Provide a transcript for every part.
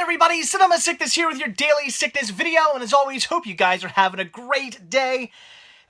everybody, Cinema Sickness here with your daily sickness video, and as always, hope you guys are having a great day.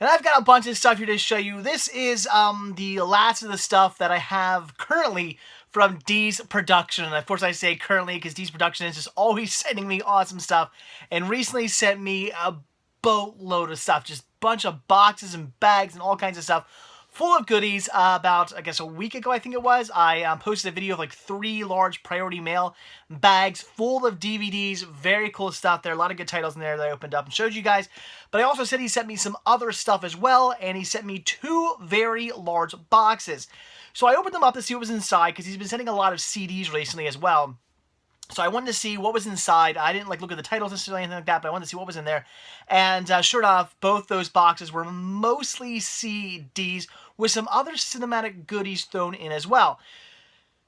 And I've got a bunch of stuff here to show you. This is the last of the stuff that I have currently from D's Production. And of course I say currently because D's Production is just always sending me awesome stuff, and recently sent me a boatload of stuff, just a bunch of boxes and bags and all kinds of stuff full of goodies. About, I guess, a week ago, I think it was, I posted a video of like 3 large priority mail bags full of DVDs. Very cool stuff there. A lot of good titles in there that I opened up and showed you guys. But I also said he sent me some other stuff as well, and he sent me 2 very large boxes. So I opened them up to see what was inside, because he's been sending a lot of CDs recently as well. So I wanted to see what was inside. I didn't look at the titles necessarily, anything like that, but I wanted to see what was in there. And sure enough, both those boxes were mostly CDs with some other cinematic goodies thrown in as well.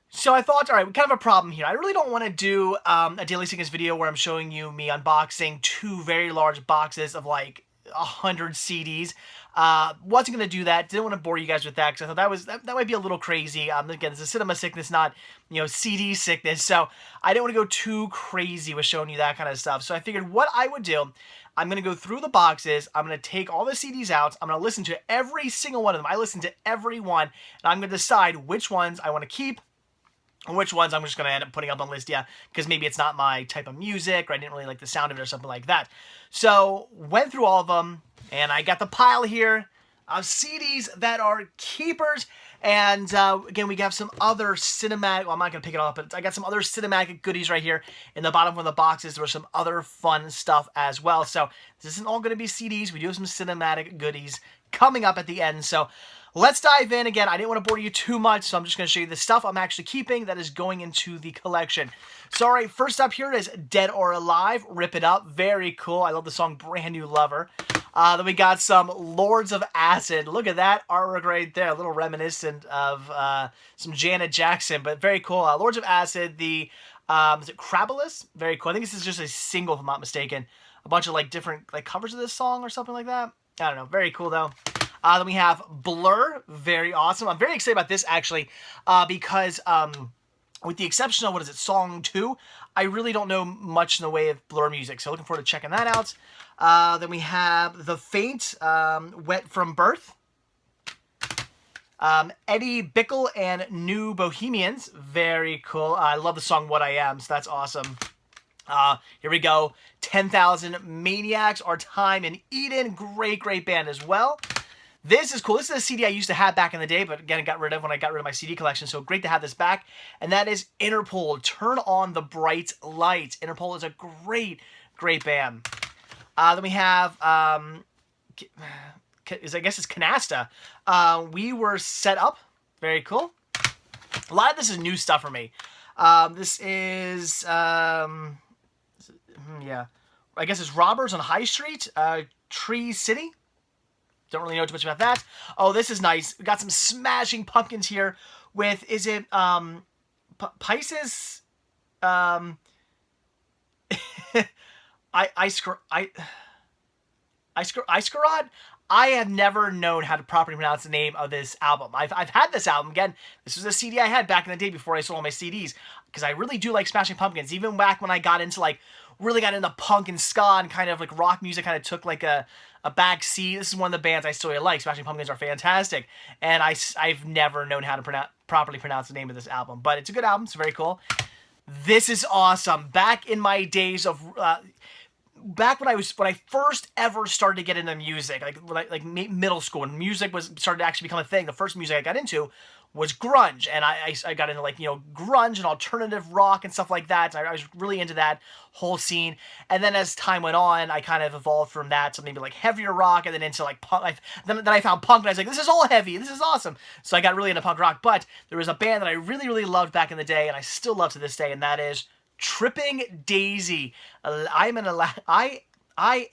So I thought, all right, we kind of have a problem here. I really don't want to do a Daily Sickness video where I'm showing you me unboxing 2 very large boxes of like 100 CDs. Wasn't going to do that. Didn't want to bore you guys with that, because I thought that might be a little crazy. Again, this is cinema sickness, not, CD sickness. So I didn't want to go too crazy with showing you that kind of stuff. So I figured what I would do, I'm going to go through the boxes. I'm going to take all the CDs out. I'm going to listen to every single one of them. I listened to every one, and I'm going to decide which ones I want to keep and which ones I'm just going to end up putting up on list, because maybe it's not my type of music, or I didn't really like the sound of it or something like that. So, went through all of them, and I got the pile here of CDs that are keepers. And again, we have some other cinematic, well, I'm not going to pick it all up, but I got some other cinematic goodies right here in the bottom of the boxes. There were some other fun stuff as well. So this isn't all going to be CDs. We do have some cinematic goodies coming up at the end. So let's dive in. Again, I didn't want to bore you too much, so I'm just going to show you the stuff I'm actually keeping that is going into the collection. So, all right, first up here is Dead or Alive, Rip It Up. Very cool. I love the song Brand New Lover. Then we got some Lords of Acid. Look at that artwork right there. A little reminiscent of some Janet Jackson, but very cool. Lords of Acid, the, is it Crabalus? Very cool. I think this is just a single, if I'm not mistaken. A bunch of, like, different, like, covers of this song or something like that. I don't know. Very cool, though. Then we have Blur. Very awesome. I'm very excited about this, actually, because with the exception of, what is it, Song 2, I really don't know much in the way of Blur music, so looking forward to checking that out. Then we have The Faint, Wet From Birth. Eddie Bickle and New Bohemians. Very cool. I love the song What I Am, so that's awesome. Here we go. 10,000 Maniacs, Our Time in Eden. Great, great band as well. This is cool. This is a CD I used to have back in the day, but again, I got rid of when I got rid of my CD collection, so great to have this back. And that is Interpol, Turn on the Bright Lights. Interpol is a great, great band. Then we have, I guess it's Canasta. We Were Set Up. Very cool. A lot of this is new stuff for me. This is, yeah. I guess it's Robbers on High Street, Tree City. Don't really know too much about that. Oh, this is nice. We got some Smashing Pumpkins here with, is it, Pisces? Iskarod? I have never known how to properly pronounce the name of this album. I've had this album. Again, this was a CD I had back in the day before I sold all my CDs, because I really do like Smashing Pumpkins. Even back when I got into, like, really got into punk and ska and kind of, like, rock music kind of took, like, a back seat. This is one of the bands I still really like. Smashing Pumpkins are fantastic. And I've never known how to properly pronounce the name of this album. But it's a good album. It's very cool. This is awesome. Back in my days of... back when I first ever started to get into music, like middle school, and music started to actually become a thing. The first music I got into was grunge, and I got into, like, grunge and alternative rock and stuff like that. I was really into that whole scene. And then as time went on, I kind of evolved from that to maybe like heavier rock, and then into like punk. Then I found punk, and I was like, this is all heavy. This is awesome. So I got really into punk rock. But there was a band that I really, really loved back in the day, and I still love to this day, and that is Tripping Daisy. I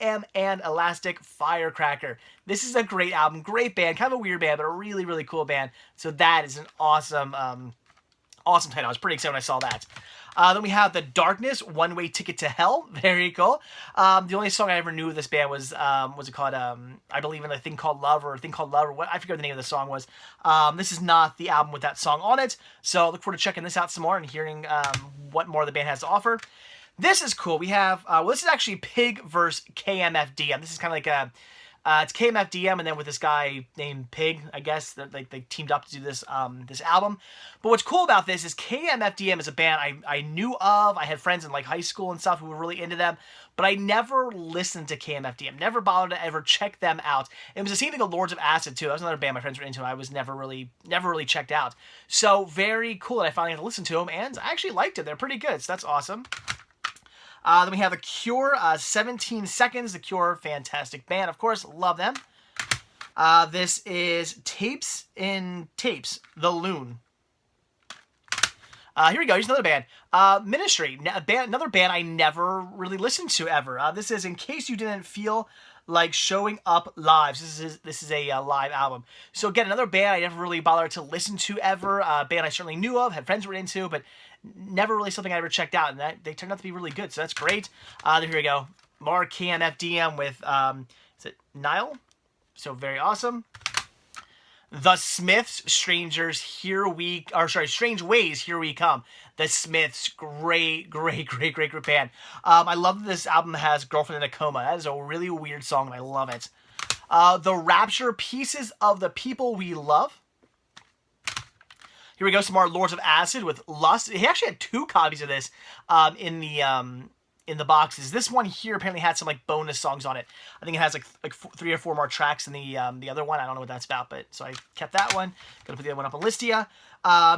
Am an Elastic Firecracker. This is a great album, great band, kind of a weird band, but a really, really cool band. So that is an awesome, awesome title. I was pretty excited when I saw that. Then we have The Darkness, One Way Ticket to Hell. Very cool. The only song I ever knew of this band was it called, I Believe in a Thing Called Love, or what, I forget what the name of the song was. This is not the album with that song on it, so I look forward to checking this out some more and hearing what more the band has to offer. This is cool. We have, well, this is actually Pig versus KMFDM. This is kind of like a, it's KMFDM and then with this guy named Pig, I guess. They teamed up to do this this album. But what's cool about this is KMFDM is a band I knew of. I had friends in like high school and stuff who were really into them. But I never listened to KMFDM. Never bothered to ever check them out. It was the same thing with Lords of Acid too. That was another band my friends were into. I was never really checked out. So very cool that I finally got to listen to them. And I actually liked it. They're pretty good. So that's awesome. Then we have The Cure, 17 Seconds. The Cure, fantastic band, of course. Love them. This is Tapes in Tapes, The Loon. Here we go. Here's another band. Ministry, another band I never really listened to ever. This is In Case You Didn't Feel Like Showing Up Live. This is a live album. So again, another band I never really bothered to listen to ever. A band I certainly knew of, had friends who were into, but never really something I ever checked out, and they turned out to be really good, so that's great. Here we go. More KMFDM with, is it Nile? So very awesome. The Smiths, Strange Ways, Here We Come. The Smiths, great band. I love that this album has Girlfriend in a Coma. That is a really weird song, and I love it. The Rapture, Pieces of the People We Love. Here we go, some more Lords of Acid with Lust. He actually had 2 copies of this in the boxes. This one here apparently had some like bonus songs on it. I think it has like 3 or 4 more tracks than the other one. I don't know what that's about, but so I kept that one. Gonna put the other one up on Listia.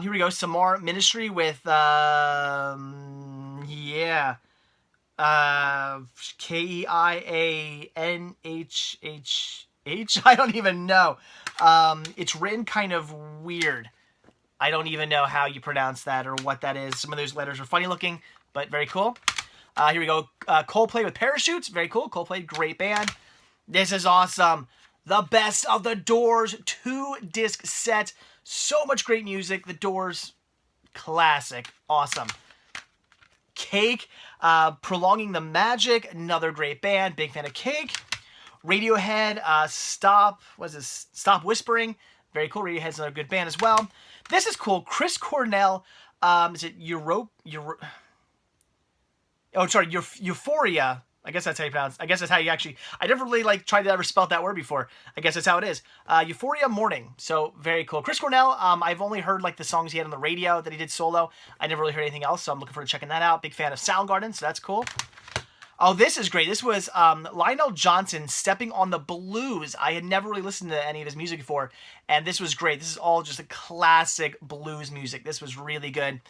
Here we go, some more Ministry with KEIANHHH. I don't even know. It's written kind of weird. I don't even know how you pronounce that or what that is. Some of those letters are funny looking, but very cool. Here we go. Coldplay with Parachutes. Very cool. Coldplay, great band. This is awesome. The Best of the Doors 2-disc set. So much great music. The Doors, classic. Awesome. Cake, Prolonging the Magic. Another great band. Big fan of Cake. Radiohead, Stop Whispering. Very cool. Radiohead's another good band as well. This is cool. Chris Cornell, is it Euphoria? I guess that's how you pronounce it. I guess that's how you actually... I never really tried to ever spell that word before. I guess that's how it is. Euphoria Morning. So, very cool. Chris Cornell, I've only heard the songs he had on the radio that he did solo. I never really heard anything else, so I'm looking forward to checking that out. Big fan of Soundgarden, so that's cool. Oh, this is great. This was Lionel Johnson, Stepping on the Blues. I had never really listened to any of his music before, and this was great. This is all just a classic blues music. This was really good.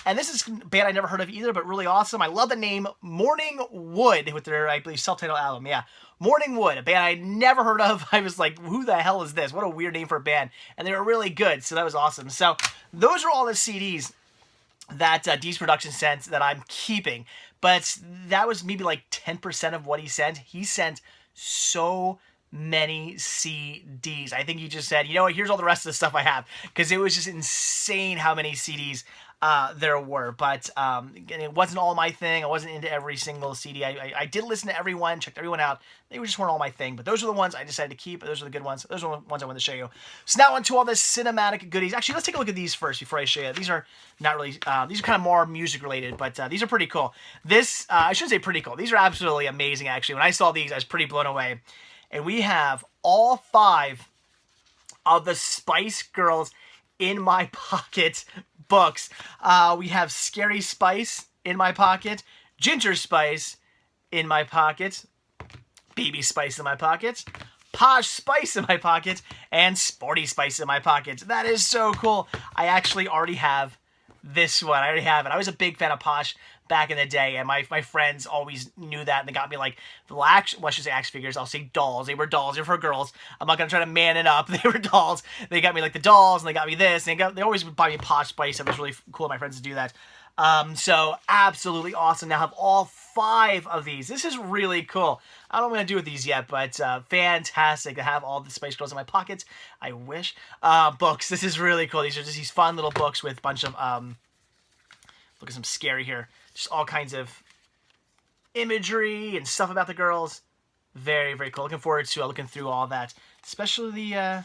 And this is a band I never heard of either, but really awesome. I love the name Morning Wood with their, I believe, self-titled album. Yeah, Morning Wood, a band I never heard of. I was like, who the hell is this? What a weird name for a band. And they were really good, so that was awesome. So those are all the CDs that Dee's Production sent that I'm keeping. But that was maybe 10% of what he sent. He sent so many CDs. I think he just said, you know what, here's all the rest of the stuff I have. Because it was just insane how many CDs there were. But it wasn't all my thing. I wasn't into every single CD. I did listen to everyone, checked everyone out. They just weren't all my thing. But those are the ones I decided to keep. Those are the good ones. Those are the ones I wanted to show you. So now on to all the cinematic goodies. Actually, let's take a look at these first before I show you. These are not really, these are kind of more music related, but these are pretty cool. This, I shouldn't say pretty cool. These are absolutely amazing, actually. When I saw these, I was pretty blown away. And we have all 5 of the Spice Girls in My Pocket books. We have Scary Spice in my pocket, Ginger Spice in my pocket, Baby Spice in my pocket, Posh Spice in my pocket, and Sporty Spice in my pocket. That is so cool. I actually already have this one. I already have it. I was a big fan of Posh back in the day, and my friends always knew that, and they got me I should say action figures. I'll say dolls. They were dolls. They were for girls. I'm not gonna try to man it up. They were dolls. They got me the dolls, and they got me this. And they always would buy me Posh Spice. It was really cool of my friends to do that. So absolutely awesome. Now I have all 5 of these. This is really cool. I don't know what I'm gonna do with these yet, but fantastic to have all the Spice Girls in my pockets. I wish. Books. This is really cool. These are just these fun little books with a bunch of look at some scary here. Just all kinds of imagery and stuff about the girls. Very, very cool. Looking forward to looking through all that. Especially the,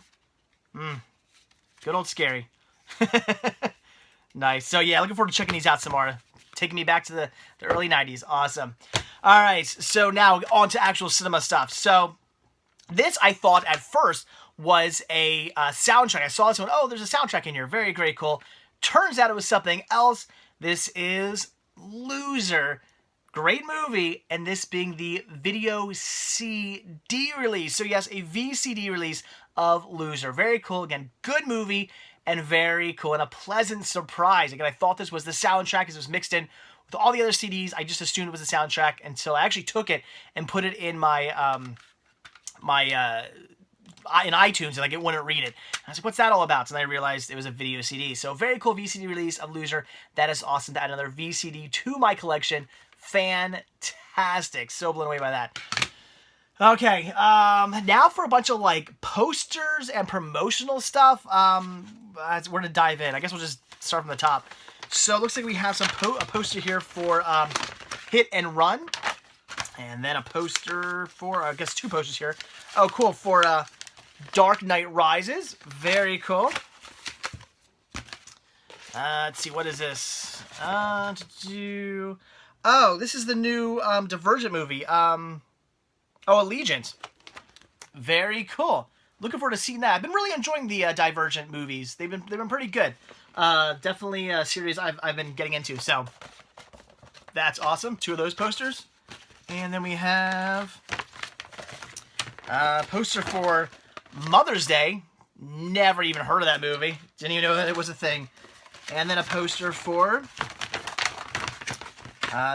good old Scary. Nice. So yeah, looking forward to checking these out some more. taking me back to the early 90s. Awesome. All right, so now on to actual cinema stuff. So this, I thought at first, was a soundtrack. I saw this one, oh, there's a soundtrack in here. Very, very cool. Turns out it was something else. This is Loser. Great movie, and this being the video CD release. So yes, a VCD release of Loser. Very cool. Again, good movie, and very cool, and a pleasant surprise. Again, I thought this was the soundtrack because it was mixed in with all the other CDs. I just assumed it was the soundtrack until I actually took it and put it in my in iTunes, and like it wouldn't read it. And I was like, what's that all about? And I realized it was a video CD. So very cool VCD release of Loser. That is awesome to add another VCD to my collection. Fantastic. So blown away by that. Okay, now for a bunch of like posters and promotional stuff. We're gonna dive in. I guess we'll just start from the top. So it looks like we have some a poster here for Hit and Run. And then a poster for, I guess 2 posters here. Oh, cool, for Dark Knight Rises. Very cool. Let's see, what is this? Oh, this is the new Divergent movie. Oh, Allegiant. Very cool. Looking forward to seeing that. I've been really enjoying the Divergent movies. They've been pretty good. Definitely a series I've been getting into. So that's awesome. 2 of those posters. And then we have a poster for Mother's Day. Never even heard of that movie. Didn't even know that it was a thing. And then a poster for...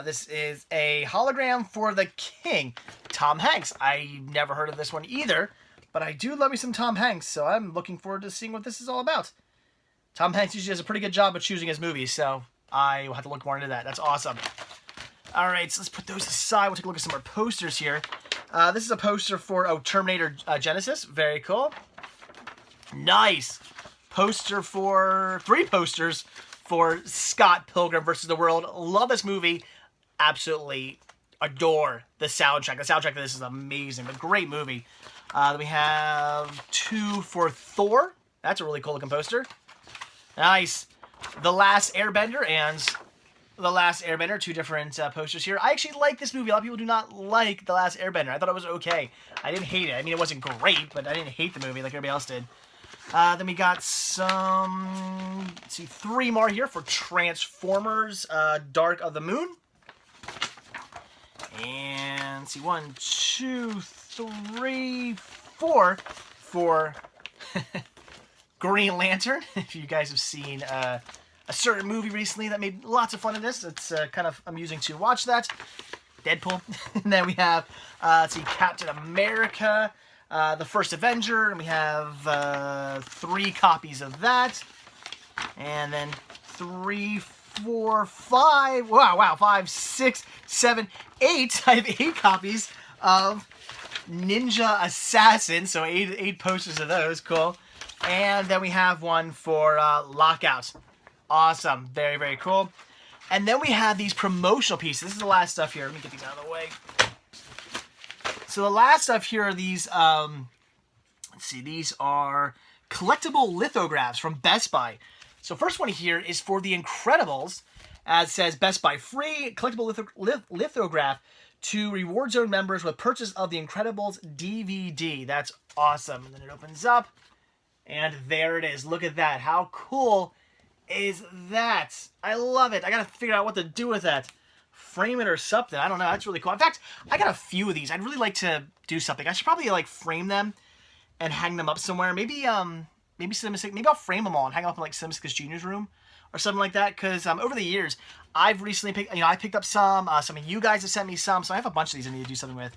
this is a hologram for the King, Tom Hanks. I never heard of this one either, but I do love me some Tom Hanks, so I'm looking forward to seeing what this is all about. Tom Hanks usually does a pretty good job of choosing his movies, so I will have to look more into that. That's awesome. All right, so let's put those aside. We'll take a look at some more posters here. This is a poster for Terminator Genesis. Very cool. Nice. Poster for 3 posters for Scott Pilgrim vs. the World. Love this movie. Absolutely adore the soundtrack. The soundtrack of this is amazing. A great movie. Then we have 2 for Thor. That's a really cool looking poster. Nice. The Last Airbender and The Last Airbender. 2 different posters here. I actually like this movie. A lot of people do not like The Last Airbender. I thought it was okay. I didn't hate it. I mean, it wasn't great, but I didn't hate the movie like everybody else did. Then we got some, let's see, 3 more here for Transformers, Dark of the Moon. And, let's see, 1, 2, 3, 4 for Green Lantern. If you guys have seen a certain movie recently that made lots of fun of this, it's kind of amusing to watch that. Deadpool. And then we have, let's see, Captain America, the First Avenger, and we have 3 copies of that. And then 3, 4, 5, wow, 5, 6, 7, 8. I have 8 copies of Ninja Assassin, so 8 posters of those, cool. And then we have 1 for Lockout. Awesome, very, very cool. And then we have these promotional pieces. This is the last stuff here. Let me get these out of the way. So the last stuff here are these, let's see, these are collectible lithographs from Best Buy. So first one here is for The Incredibles, as it says Best Buy free collectible lithograph to Reward Zone members with purchase of The Incredibles DVD. That's awesome. And then it opens up, and there it is. Look at that. How cool is that? I love it. I gotta figure out what to do with that. Frame it or something. I don't know. That's really cool. In fact, I got a few of these. I'd really like to do something. I should probably like frame them and hang them up somewhere. Maybe maybe I'll frame them all and hang them up in like Cinemasticus Junior's room or something like that. Because over the years, I've recently picked. I picked up some. Some of you guys have sent me some. So I have a bunch of these I need to do something with.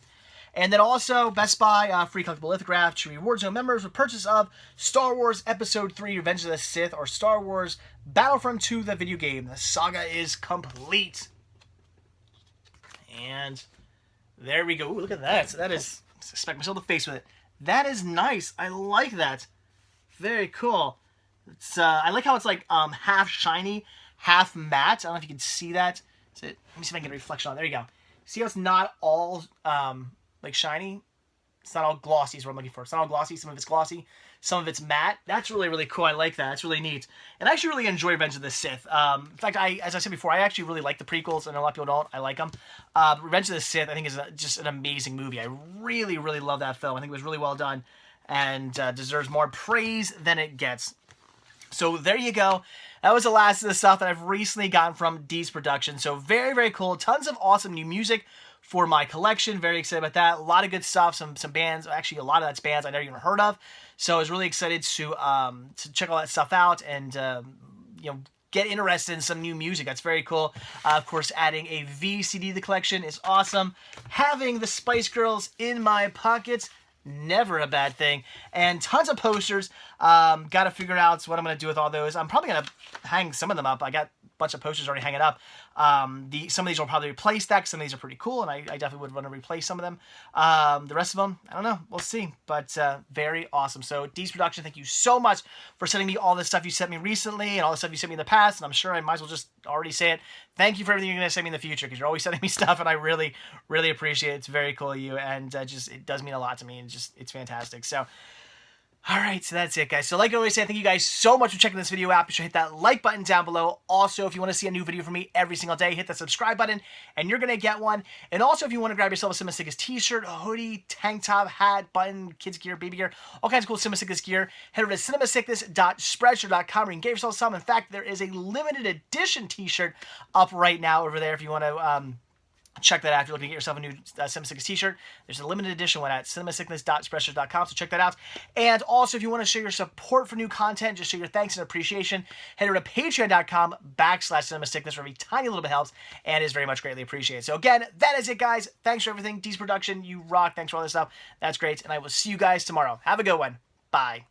And then also Best Buy free collectible lithograph to Reward Zone members with purchase of Star Wars Episode 3: Revenge of the Sith or Star Wars Battlefront 2: The video game. The saga is complete. And there we go. Ooh, look at that. So that is, smack myself in the face with it. That is nice. I like that. Very cool. It's I like how it's like half shiny, half matte. I don't know if you can see that. Let me see if I can get a reflection on it. There you go. See how it's not all like shiny? It's not all glossy is what I'm looking for. It's not all glossy. Some of it's glossy. Some of it's matte. That's really, really cool. I like that. It's really neat. And I actually really enjoy Revenge of the Sith. In fact, as I said before, I actually really like the prequels, and a lot of people don't. I like them. Revenge of the Sith, I think, is just an amazing movie. I really, really love that film. I think it was really well done and deserves more praise than it gets. So there you go. That was the last of the stuff that I've recently gotten from Deez Production. So very, very cool. Tons of awesome new music for my collection. Very excited about that. A lot of good stuff. Some bands. Actually, a lot of that's bands I never even heard of. So I was really excited to check all that stuff out and you know, get interested in some new music. That's very cool. Of course, adding a VCD to the collection is awesome. Having the Spice Girls in my pockets, never a bad thing. And tons of posters. Got to figure out what I'm going to do with all those. I'm probably going to hang some of them up. I got a bunch of posters already hanging up. Some of these will probably replace that, 'cause some of these are pretty cool, and I definitely would want to replace some of them. The rest of them, I don't know. We'll see. But very awesome. So, Deez Production, thank you so much for sending me all the stuff you sent me recently and all the stuff you sent me in the past. And I'm sure I might as well just already say it. Thank you for everything you're going to send me in the future, because you're always sending me stuff, and I really, really appreciate it. It's very cool of you, and just it does mean a lot to me, and it's fantastic. So, all right, so that's it, guys. So like I always say, thank you guys so much for checking this video out. Be sure to hit that like button down below. Also, if you want to see a new video from me every single day, hit that subscribe button, and you're going to get one. And also, if you want to grab yourself a Cinema Sickest t-shirt, a hoodie, tank top, hat, button, kids gear, baby gear, all kinds of cool Cinema Sickest gear, head over to cinemasickness.spreadshirt.com where you can get yourself some. In fact, there is a limited edition t-shirt up right now over there if you want to check that out. If you're looking to get yourself a new Cinema Sickest t-shirt, there's a limited edition one at cinemasickness.spreadshirt.com, so check that out. And also, if you want to show your support for new content, just show your thanks and appreciation, head over to patreon.com/cinemasickness, where every tiny little bit helps and is very much greatly appreciated. So again, that is it, guys. Thanks for everything. Deez Production, you rock. Thanks for all this stuff. That's great. And I will see you guys tomorrow. Have a good one. Bye.